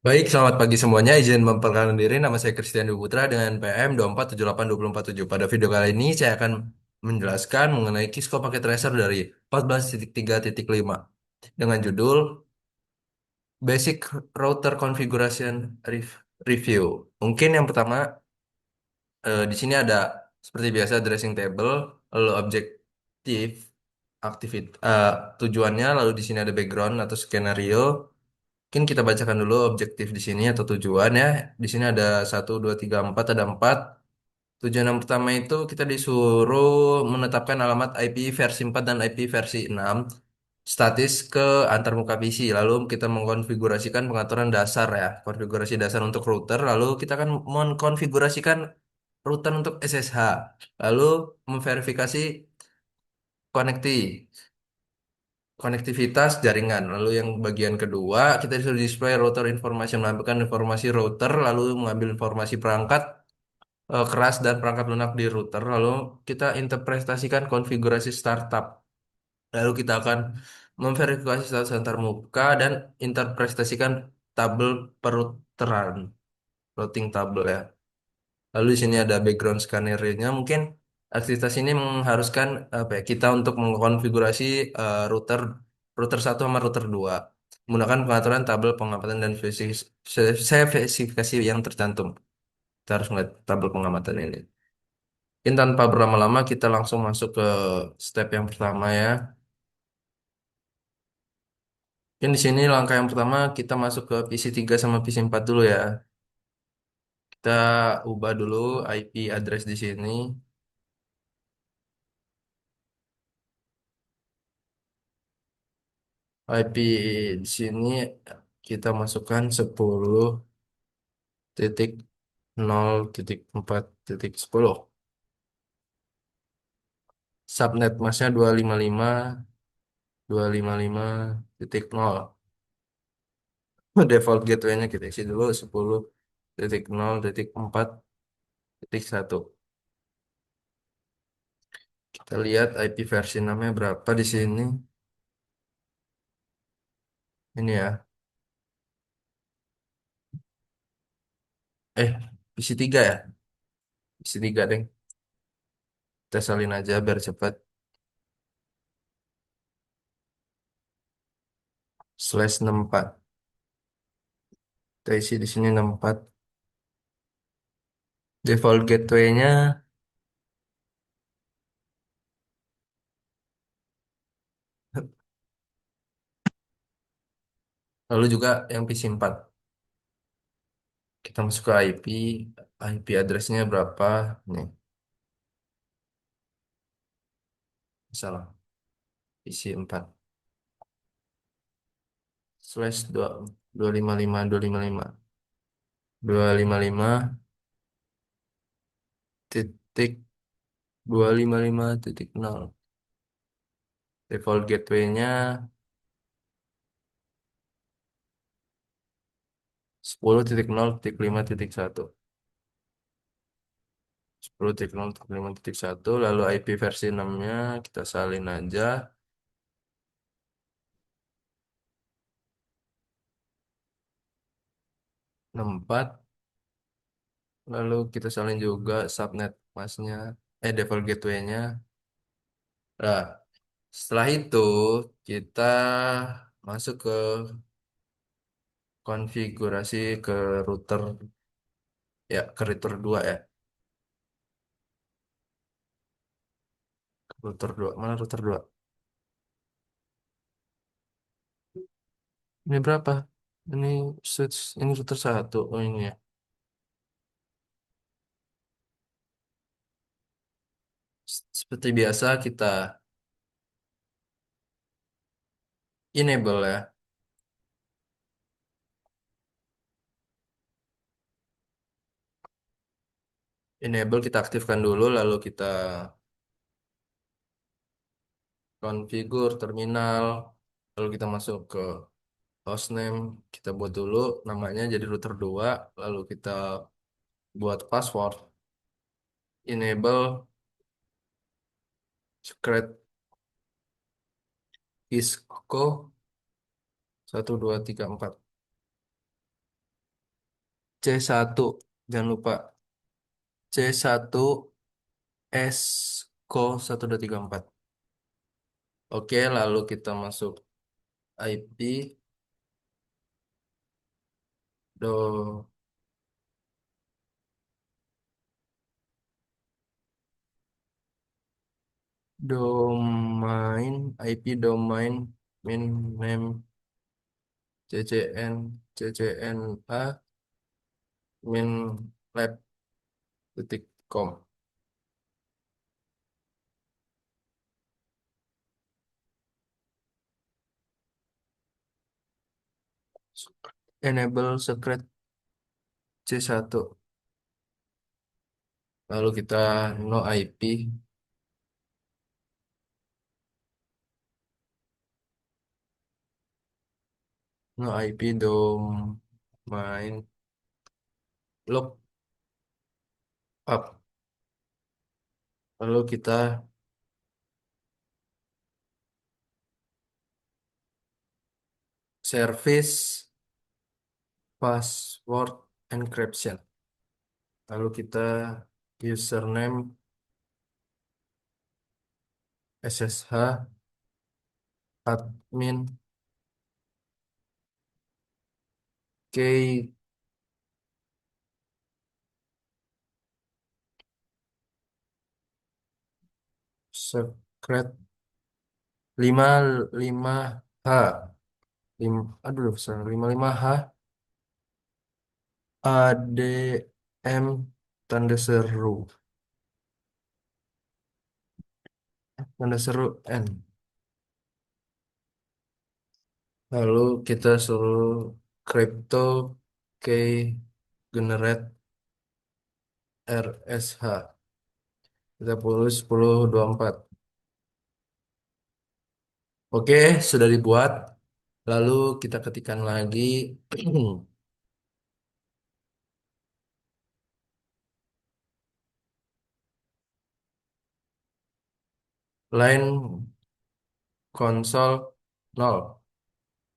Baik, selamat pagi semuanya. Izin memperkenalkan diri, nama saya Christian Dwi Putra dengan PM 2478247. Pada video kali ini saya akan menjelaskan mengenai Kisco Packet Tracer dari 14.3.5 dengan judul Basic Router Configuration Review. Mungkin yang pertama di sini ada seperti biasa dressing table, lalu objektif, tujuannya, lalu di sini ada background atau skenario. Mungkin kita bacakan dulu objektif di sini atau tujuan ya. Di sini ada satu, dua, tiga, empat, ada empat. Tujuan yang pertama itu kita disuruh menetapkan alamat IP versi 4 dan IP versi 6 statis ke antarmuka PC. Lalu kita mengkonfigurasikan pengaturan dasar ya, konfigurasi dasar untuk router. Lalu kita akan mengkonfigurasikan router untuk SSH. Lalu memverifikasi konekti konektivitas jaringan. Lalu yang bagian kedua, kita disuruh display router information, menampilkan informasi router, lalu mengambil informasi perangkat keras dan perangkat lunak di router. Lalu kita interpretasikan konfigurasi startup. Lalu kita akan memverifikasi status antar muka dan interpretasikan tabel perouteran, routing table ya. Lalu di sini ada background scanner-nya. Mungkin aktivitas ini mengharuskan apa ya, kita untuk mengkonfigurasi router router satu sama router 2 menggunakan pengaturan tabel pengamatan dan spesifikasi yang tercantum. Kita harus melihat tabel pengamatan ini. Mungkin tanpa berlama-lama kita langsung masuk ke step yang pertama ya. Mungkin di sini langkah yang pertama kita masuk ke PC 3 sama PC 4 dulu ya. Kita ubah dulu IP address di sini. IP di sini kita masukkan 10.0.4.10. Subnet masnya 255.255.0. Default gateway-nya kita isi dulu 10.0.4.1. Kita lihat IP versi namanya berapa di sini. Ini ya. PC 3 ya. PC 3 deh. Kita salin aja biar cepat. /64. Kita isi di sini 64. Default gateway-nya. Lalu juga yang PC 4. Kita masuk ke IP. IP address-nya berapa? Nih, salah. PC 4. /255.255. 255.255.0. Default gateway-nya 10.0.5.1. 10.0.5.1. Lalu IP versi 6-nya kita salin aja. 64. Lalu kita salin juga subnet masnya. Default gateway-nya. Nah, setelah itu kita masuk ke konfigurasi ke router ya, ke router 2 ya. Router 2 mana router 2? Ini berapa? Ini switch, ini router 1. Oh ini ya. Seperti biasa kita enable ya. Enable kita aktifkan dulu, lalu kita configure terminal, lalu kita masuk ke hostname, kita buat dulu namanya jadi router 2, lalu kita buat password, enable secret Cisco 1234. C1, jangan lupa. C1 ESCO 1234. Oke, lalu kita masuk IP do domain IP domain min name ccna min lab.com. Enable secret C1. Lalu kita no IP, no IP domain look up. Lalu kita service password encryption. Lalu kita username SSH admin key secret 55H. Aduh, sorry, 55H ADM tanda seru N. Lalu kita suruh crypto key generate RSH. Kita pulus 1024. Oke, sudah dibuat. Lalu kita ketikkan lagi line console 0.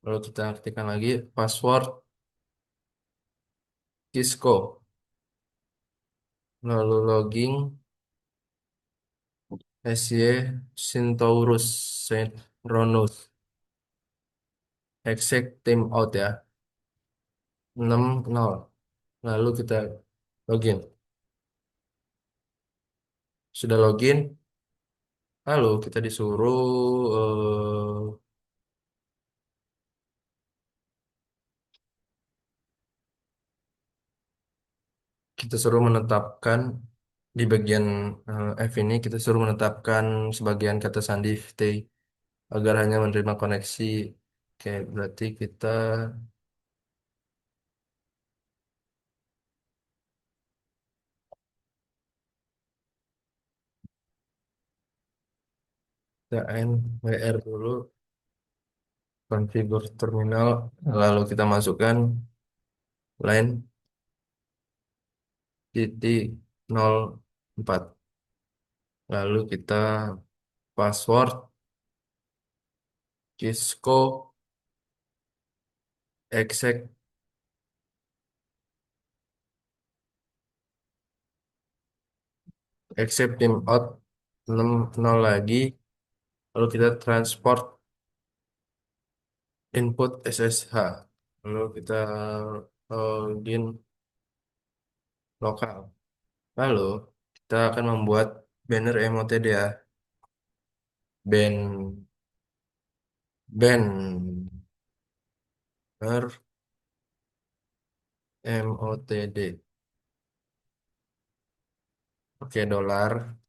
Lalu kita ketikkan lagi password Cisco. Lalu login SY Centaurus Saint Ronus. Exec timeout ya. 60. Lalu kita login. Sudah login. Lalu kita disuruh kita suruh menetapkan di bagian F ini kita suruh menetapkan sebagian kata sandi T agar hanya menerima koneksi. Oke, berarti kita NWR dulu, konfigur terminal, lalu kita masukkan line titik 04. Lalu kita password Cisco exec accept timeout 60 lagi. Lalu kita transport input SSH. Lalu kita login lokal. Lalu kita akan membuat banner MOTD ya. Banner banner MOTD. Oke, dolar.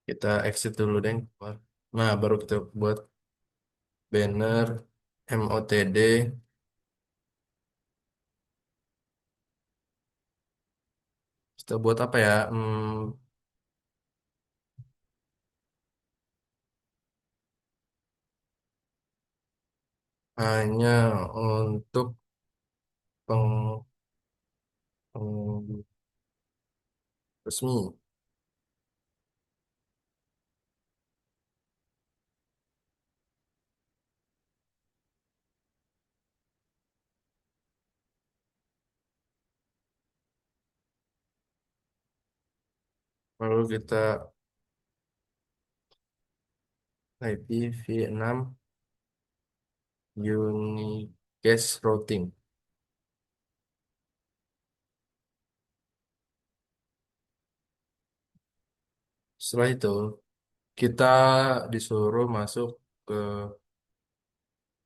Kita exit dulu deh. Nah, baru kita buat banner MOTD. Kita buat apa ya? Hanya untuk peng, peng- resmi. Lalu kita IPv6 Unicast Routing. Setelah itu kita disuruh masuk ke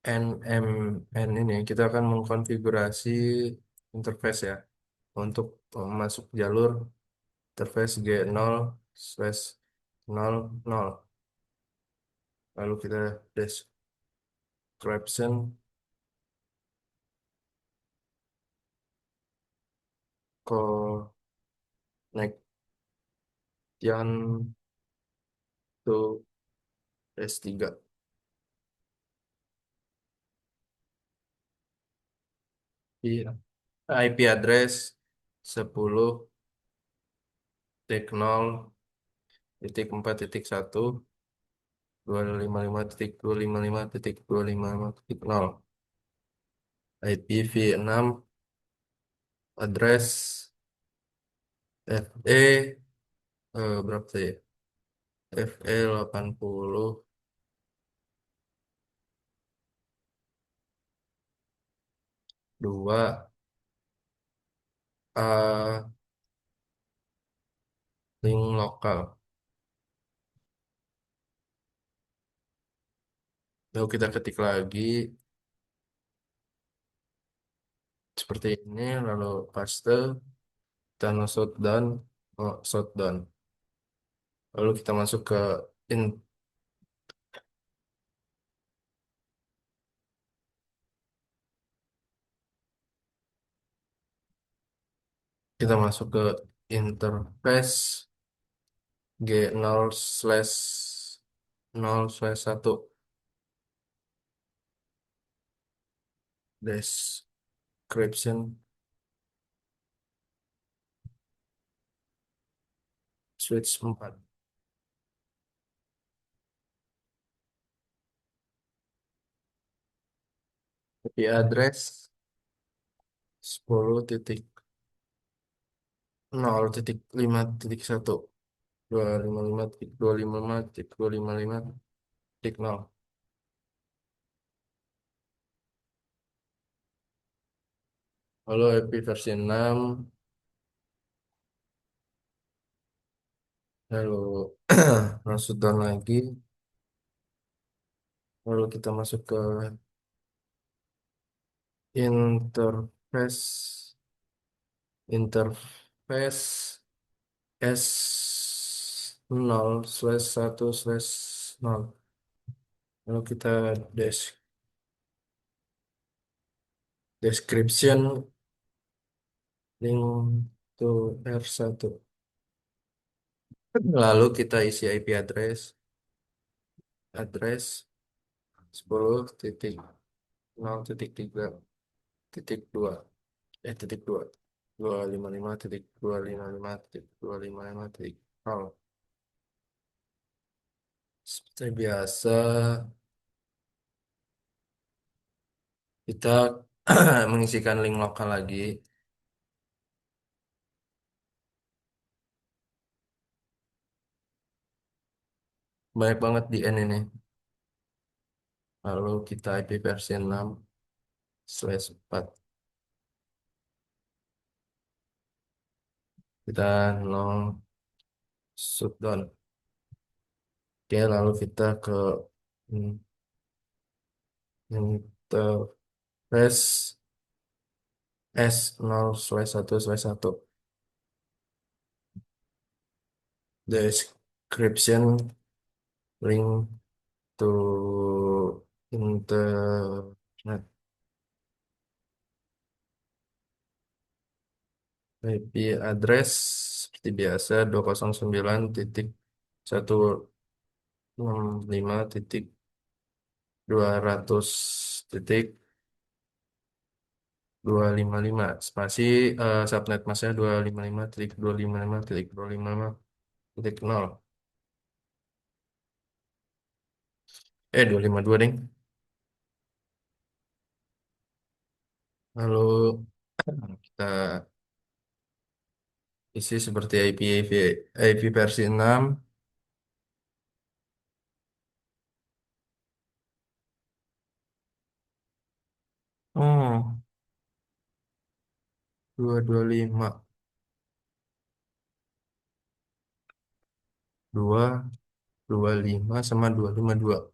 NMN ini. Kita akan mengkonfigurasi interface ya untuk masuk jalur interface G0/00. Lalu kita description connection to S3. Iya. IP address 10.0.4.1 255.255.255.0. IPv6 address FE berapa tadi? FE 82 A link lokal. Lalu kita ketik lagi seperti ini, lalu paste dan shutdown, shutdown. Lalu kita masuk ke in, kita masuk ke interface G0/0/1 description switch 4. IP address 10.0.5.1 255.255.255.0. Lalu IP versi 6. Lalu masuk down lagi. Lalu kita masuk ke interface S0/1/0. Lalu kita description link to R1. Lalu kita isi IP address 10.0.3.2 titik 2 255.255.255.0. Seperti biasa kita mengisikan link lokal lagi. Banyak banget di N ini. Lalu kita IP versi 6/4. Kita no shutdown. Oke, lalu kita ke in- interface S0/1/1. Description link to internet. IP address seperti biasa 209.165.200 titik 200 titik 255 spasi subnet masnya 255.255.255.0. 252 ding. Lalu kita isi seperti IP versi 6. Oh, 225. 225 sama 252.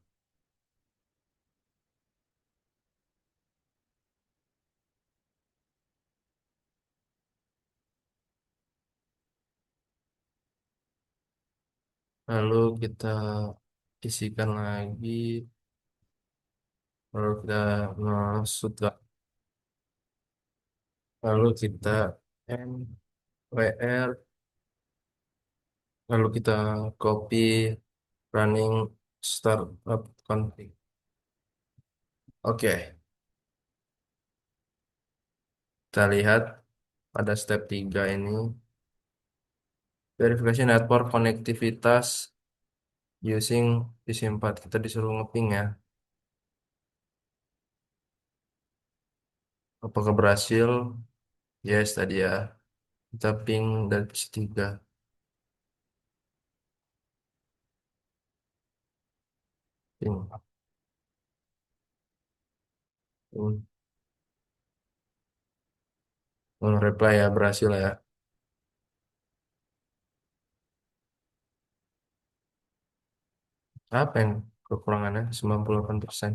Lalu kita isikan lagi. Lalu kita masuk. Lalu kita MWR. Lalu kita copy running startup config. Oke, kita lihat pada step 3 ini. Verifikasi network konektivitas using PC4. Kita disuruh ngeping ya. Apakah berhasil? Yes, tadi ya. Kita ping dari PC3. Ping. Ping. Reply ya, berhasil ya. Apa yang kekurangannya? 98%.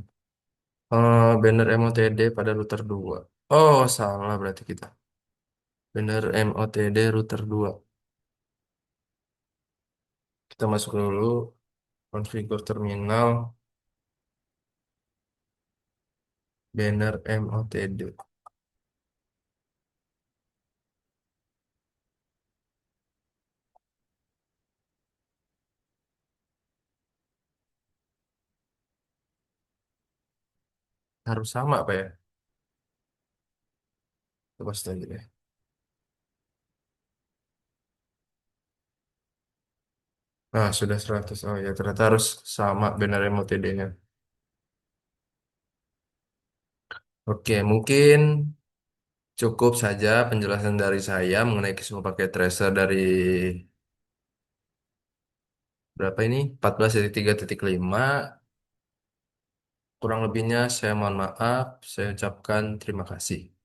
Banner MOTD pada router 2. Oh, salah berarti kita. Banner MOTD router 2. Kita masuk dulu. Konfigur terminal. Banner MOTD. Harus sama apa ya? Coba lagi deh. Nah, sudah 100. Oh ya, ternyata harus sama banner MOTD-nya. Oke, mungkin cukup saja penjelasan dari saya mengenai semua pakai tracer dari berapa ini? 14.3.5. Kurang lebihnya saya mohon maaf. Saya ucapkan terima kasih.